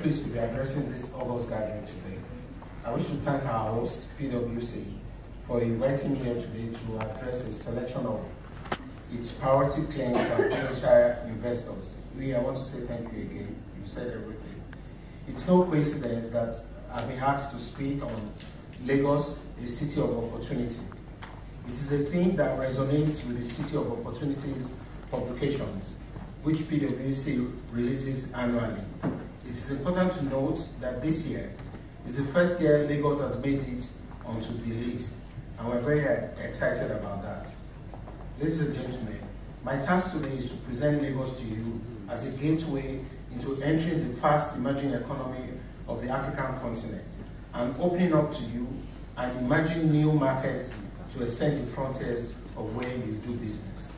pleased to be addressing this August gathering today. I wish to thank our host, PWC, for inviting me here today to address a selection of its priority clients and potential investors. I want to say thank you again. You said everything. It's no coincidence that I've been asked to speak on Lagos, a city of opportunity. It is a theme that resonates with the City of Opportunities publications, which PWC releases annually. It is important to note that this year is the first year Lagos has made it onto the list, and we're very excited about that. Ladies and gentlemen, my task today is to present Lagos to you as a gateway into entering the fast emerging economy of the African continent and opening up to you an emerging new market to extend the frontiers of where you do business.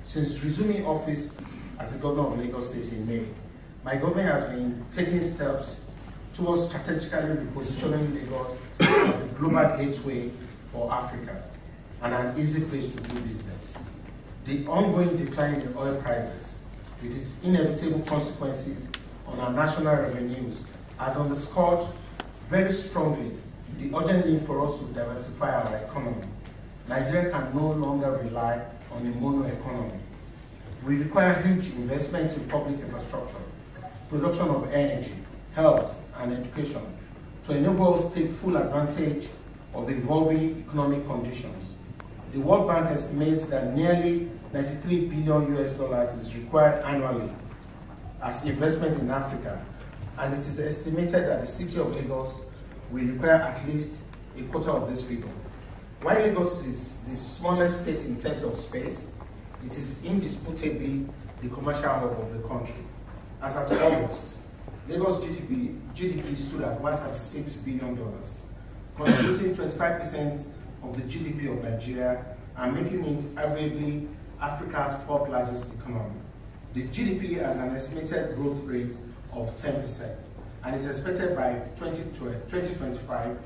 Since resuming office as the governor of Lagos State in May, my government has been taking steps towards strategically repositioning Lagos as a global gateway for Africa and an easy place to do business. The ongoing decline in oil prices, with its inevitable consequences on our national revenues, has underscored very strongly the urgent need for us to diversify our economy. Nigeria can no longer rely on a mono economy. We require huge investments in public infrastructure, production of energy, health, and education to enable us to take full advantage of the evolving economic conditions. The World Bank estimates that nearly $93 billion is required annually as investment in Africa, and it is estimated that the city of Lagos will require at least a quarter of this figure. While Lagos is the smallest state in terms of space, it is indisputably the commercial hub of the country. As at August, Lagos GDP stood at $136 billion, contributing 25% of the GDP of Nigeria and making it arguably Africa's fourth largest economy. The GDP has an estimated growth rate of 10%, and is expected by 2025,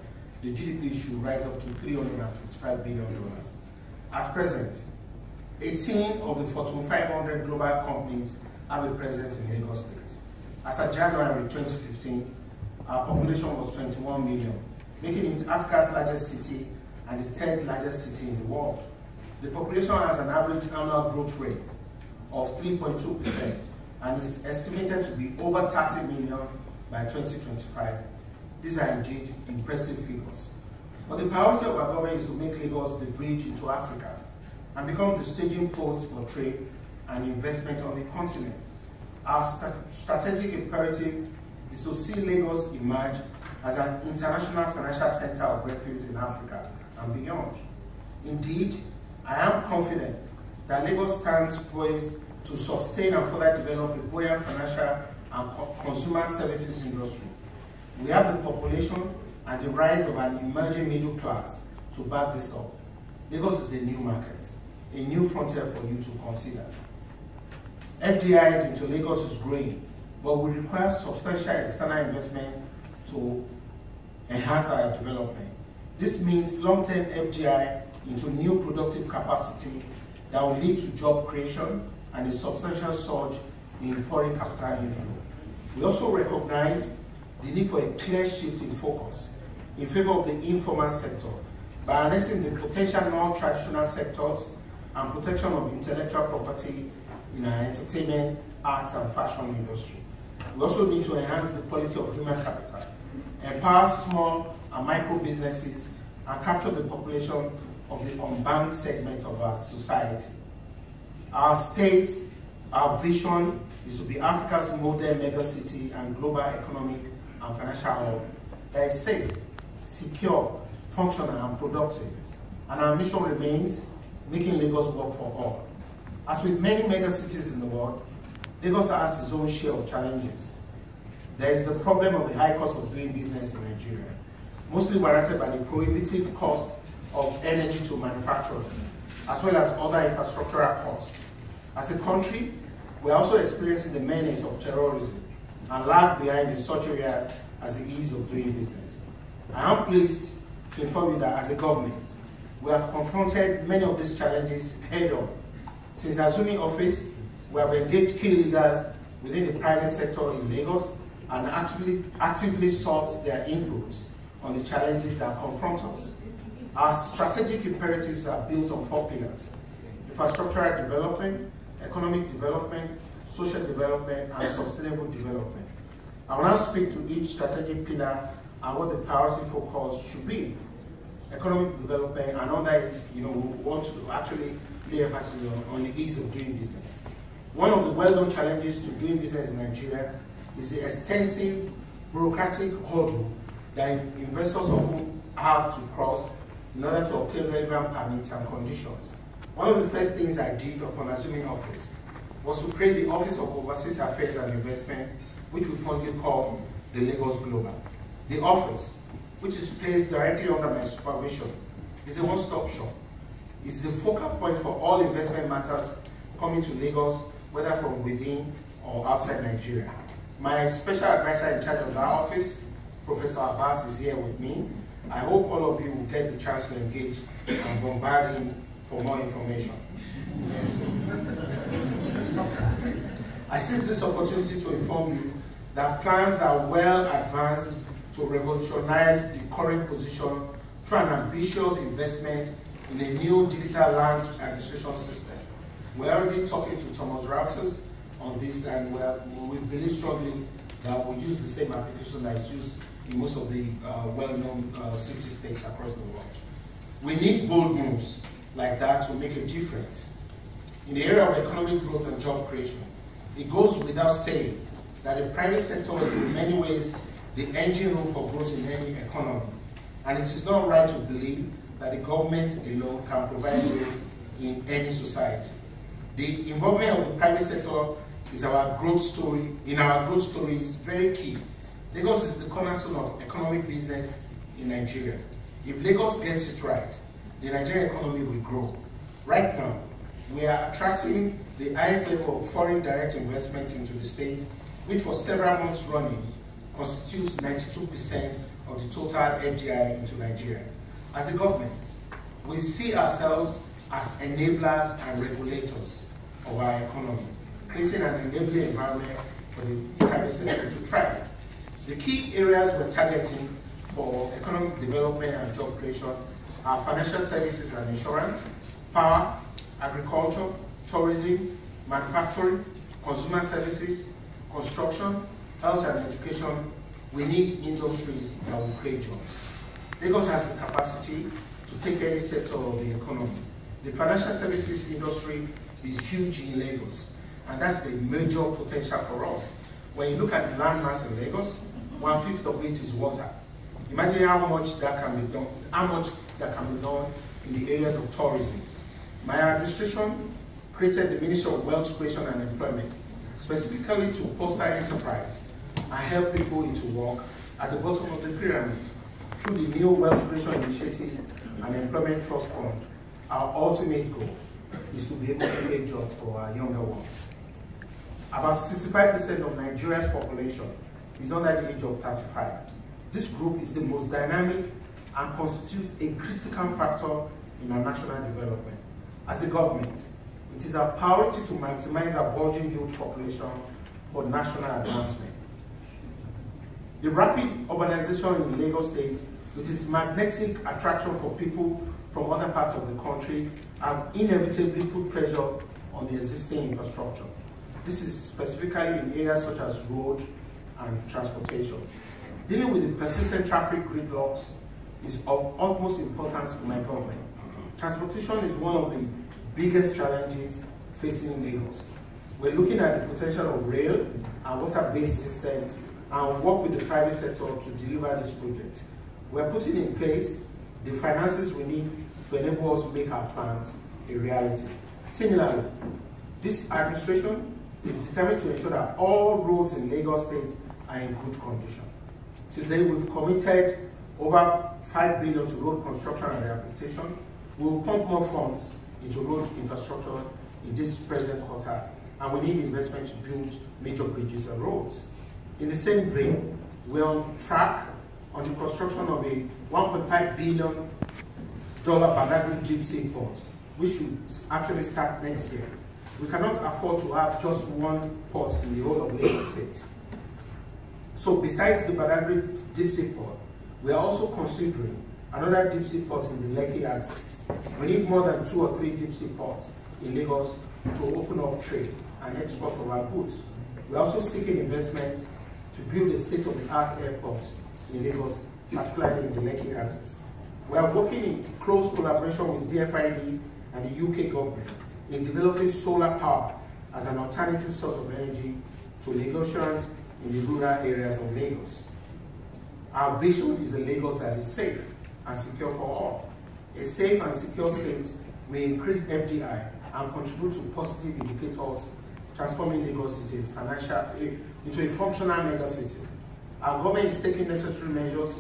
the GDP should rise up to $355 billion. At present, 18 of the Fortune 500 global companies have a presence in Lagos State. As of January 2015, our population was 21 million, making it Africa's largest city and the third largest city in the world. The population has an average annual growth rate of 3.2% and is estimated to be over 30 million by 2025. These are indeed impressive figures. But the priority of our government is to make Lagos the bridge into Africa and become the staging post for trade and investment on the continent. Our strategic imperative is to see Lagos emerge as an international financial center of repute in Africa and beyond. Indeed, I am confident that Lagos stands poised to sustain and further develop a buoyant financial and consumer services industry. We have the population and the rise of an emerging middle class to back this up. Lagos is a new market, a new frontier for you to consider. FDIs into Lagos is growing, but we require substantial external investment to enhance our development. This means long-term FDI into new productive capacity that will lead to job creation and a substantial surge in foreign capital inflow. We also recognize the need for a clear shift in focus in favor of the informal sector by harnessing the potential non-traditional sectors and protection of intellectual property in our entertainment, arts, and fashion industry. We also need to enhance the quality of human capital, empower small and micro businesses, and capture the population of the unbanked segment of our society. Our state, our vision is to be Africa's modern megacity and global economic and financial hub that is safe, secure, functional, and productive. And our mission remains making Lagos work for all. As with many megacities in the world, Lagos has its own share of challenges. There is the problem of the high cost of doing business in Nigeria, mostly warranted by the prohibitive cost of energy to manufacturers, as well as other infrastructural costs. As a country, we are also experiencing the menace of terrorism and lag behind in such areas as the ease of doing business. I am pleased to inform you that as a government, we have confronted many of these challenges head-on. Since assuming office, we have engaged key leaders within the private sector in Lagos, and actively sought their inputs on the challenges that confront us. Our strategic imperatives are built on 4 pillars: infrastructural development, economic development, social development, and sustainable development. I will now speak to each strategic pillar and what the priority focus should be. Economic development, and under it, we want to actually lay emphasis on the ease of doing business. One of the well-known challenges to doing business in Nigeria is the extensive bureaucratic hurdle that investors often have to cross in order to obtain relevant permits and conditions. One of the first things I did upon assuming office was to create the Office of Overseas Affairs and Investment, which we fondly call the Lagos Global. The office, which is placed directly under my supervision, is a one-stop shop. It's the focal point for all investment matters coming to Lagos, whether from within or outside Nigeria. My special advisor in charge of that office, Professor Abbas, is here with me. I hope all of you will get the chance to engage and bombard him for more information. I seize this opportunity to inform you that plans are well advanced to revolutionize the current position through an ambitious investment in a new digital land administration system. We're already talking to Thomas Reuters on this, and we believe strongly that we'll use the same application that is used in most of the well-known city-states across the world. We need bold moves like that to make a difference. In the area of economic growth and job creation, it goes without saying that the private sector is in many ways the engine room for growth in any economy. And it is not right to believe that the government alone can provide growth in any society. The involvement of the private sector is our growth story. In our growth story is very key. Lagos is the cornerstone of economic business in Nigeria. If Lagos gets it right, the Nigerian economy will grow. Right now, we are attracting the highest level of foreign direct investments into the state, which for several months running constitutes 92% of the total FDI into Nigeria. As a government, we see ourselves as enablers and regulators of our economy, creating an enabling environment for the private sector to thrive. The key areas we're targeting for economic development and job creation are financial services and insurance, power, agriculture, tourism, manufacturing, consumer services, construction, health and education. We need industries that will create jobs. Lagos has the capacity to take any sector of the economy. The financial services industry is huge in Lagos, and that's the major potential for us. When you look at the landmass in Lagos, 1/5 of it is water. Imagine how much that can be done, in the areas of tourism. My administration created the Ministry of Wealth Creation and Employment, specifically to foster enterprise and help people into work at the bottom of the pyramid. Through the new Wealth Creation Initiative and Employment Trust Fund, our ultimate goal is to be able to create jobs for our younger ones. About 65% of Nigeria's population is under the age of 35. This group is the most dynamic and constitutes a critical factor in our national development. As a government, it is our priority to maximize our burgeoning youth population for national advancement. The rapid urbanization in Lagos State, with its magnetic attraction for people from other parts of the country, have inevitably put pressure on the existing infrastructure. This is specifically in areas such as road and transportation. Dealing with the persistent traffic gridlocks is of utmost importance to my government. Transportation is one of the biggest challenges facing Lagos. We're looking at the potential of rail and water-based systems and work with the private sector to deliver this project. We're putting in place the finances we need to enable us to make our plans a reality. Similarly, this administration is determined to ensure that all roads in Lagos State are in good condition. Today, we've committed over 5 billion to road construction and rehabilitation. We will pump more funds into road infrastructure in this present quarter, and we need investment to build major bridges and roads. In the same vein, we're on track on the construction of a $1.5 billion Badagry deep sea port, which should actually start next year. We cannot afford to have just one port in the whole of Lagos State. So besides the Badagry deep sea port, we are also considering another deep sea port in the Lekki axis. We need more than 2 or 3 deep sea ports in Lagos to open up trade and export of our goods. We are also seeking investments to build a state-of-the-art airport in Lagos, particularly in the Lekki axis. We are working in close collaboration with DFID and the UK government in developing solar power as an alternative source of energy to Lagosians in the rural areas of Lagos. Our vision is a Lagos that is safe and secure for all. A safe and secure state will increase FDI and contribute to positive indicators, transforming Lagos into a functional megacity. Our government is taking necessary measures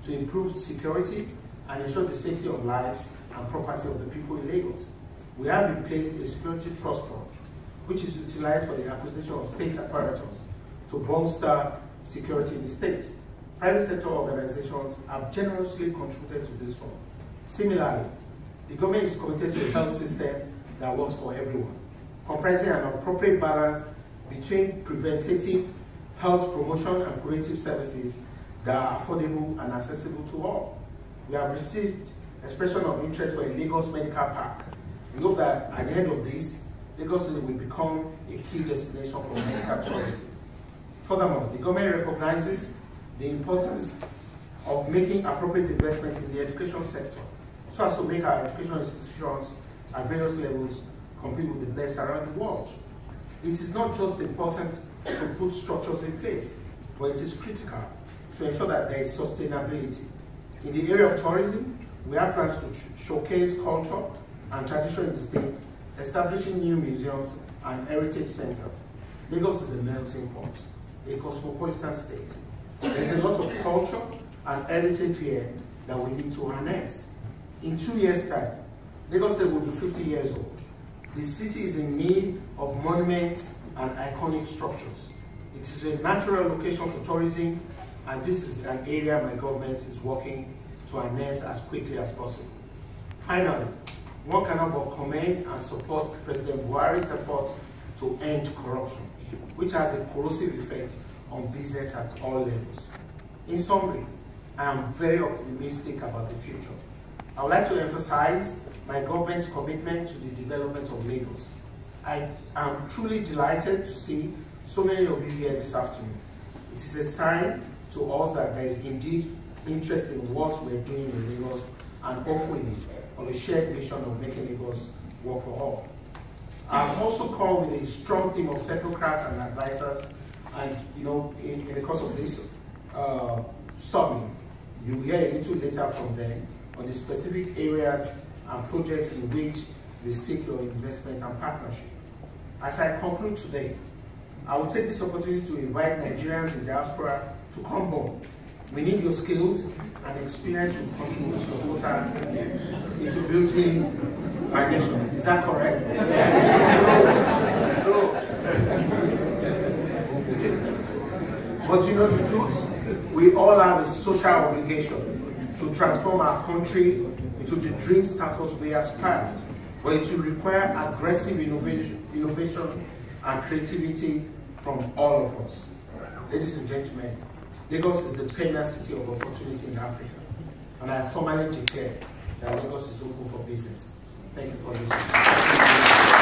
to improve security and ensure the safety of lives and property of the people in Lagos. We have in place a security trust fund, which is utilized for the acquisition of state apparatus to bolster security in the state. Private sector organizations have generously contributed to this fund. Similarly, the government is committed to a health system that works for everyone, comprising an appropriate balance between preventative health promotion and curative services that are affordable and accessible to all. We have received expression of interest for a Lagos Medical Park. We hope that at the end of this, Lagos will become a key destination for medical tourism. Furthermore, the government recognizes the importance of making appropriate investments in the education sector so as to make our educational institutions at various levels compete with the best around the world. It is not just important to put structures in place, but it is critical to ensure that there is sustainability. In the area of tourism, we have plans to showcase culture and tradition in the state, establishing new museums and heritage centers. Lagos is a melting pot, a cosmopolitan state. There is a lot of culture and heritage here that we need to harness. In 2 years' time, Lagos State will be 50 years old. The city is in need of monuments and iconic structures. It is a natural location for tourism, and this is an area my government is working to harness as quickly as possible. Finally, one cannot but commend and support President Buhari's effort to end corruption, which has a corrosive effect on business at all levels. In summary, I am very optimistic about the future. I would like to emphasize my government's commitment to the development of Lagos. I am truly delighted to see so many of you here this afternoon. It is a sign to us that there is indeed interest in what we're doing in Lagos, and hopefully of a shared vision of making Lagos work for all. I've also come with a strong team of technocrats and advisors, and in the course of this summit, you will hear a little later from them on the specific areas and projects in which we seek your investment and partnership. As I conclude today, I will take this opportunity to invite Nigerians in diaspora to come home. We need your skills and experience to contribute to the water into building our nation. Is that correct? No. But you know the truth? We all have a social obligation to transform our country into the dream status we aspire. But it will require aggressive innovation and creativity from all of us. Ladies and gentlemen, Lagos is the premier city of opportunity in Africa, and I formally declare that Lagos is open for business. Thank you for listening.